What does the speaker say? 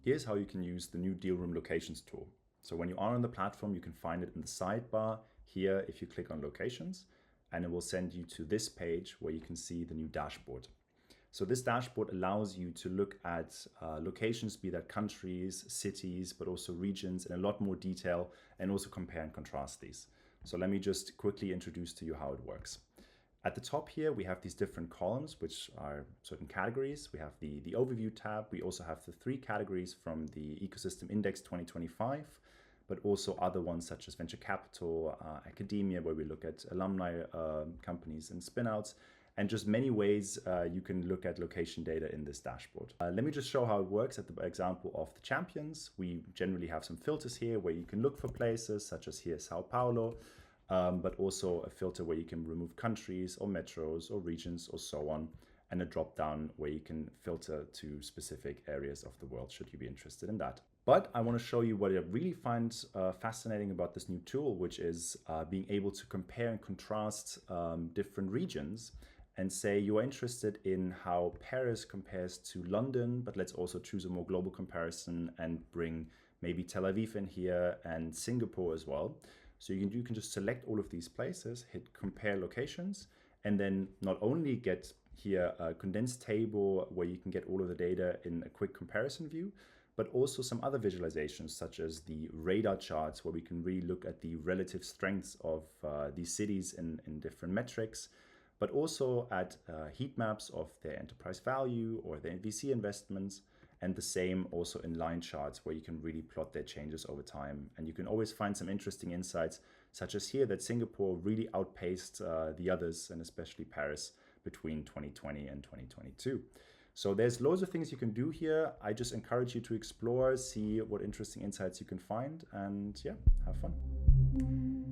Here's how you can use the new Dealroom locations tool. So when you are on the platform, you can find it in the sidebar here if you click on locations, and it will send you to this page where you can see the new dashboard. So this dashboard allows you to look at locations, be that countries, cities, but also regions in a lot more detail, and also compare and contrast these. So let me just quickly introduce to you how it works. At the top here, we have these different columns, which are certain categories. We have the overview tab. We also have the 3 categories from the Ecosystem Index 2025, but also other ones such as venture capital, academia, where we look at alumni companies and spinouts, and just many ways you can look at location data in this dashboard. Let me just show how it works at the example of the champions. We generally have some filters here where you can look for places such as here, Sao Paulo, but also a filter where you can remove countries or metros or regions or so on, and a drop down where you can filter to specific areas of the world should you be interested in that. But I want to show you what I really find fascinating about this new tool, which is being able to compare and contrast different regions and say you're interested in how Paris compares to London, but let's also choose a more global comparison and bring maybe Tel Aviv in here and Singapore as well. So you can just select all of these places, hit compare locations, and then not only get here a condensed table where you can get all of the data in a quick comparison view, but also some other visualizations such as the radar charts where we can really look at the relative strengths of these cities in different metrics, but also at heat maps of their enterprise value or their VC investments. And the same also in line charts where you can really plot their changes over time. And you can always find some interesting insights, such as here that Singapore really outpaced the others, and especially Paris, between 2020 and 2022. So there's loads of things you can do here. I just encourage you to explore, see what interesting insights you can find, and yeah, have fun.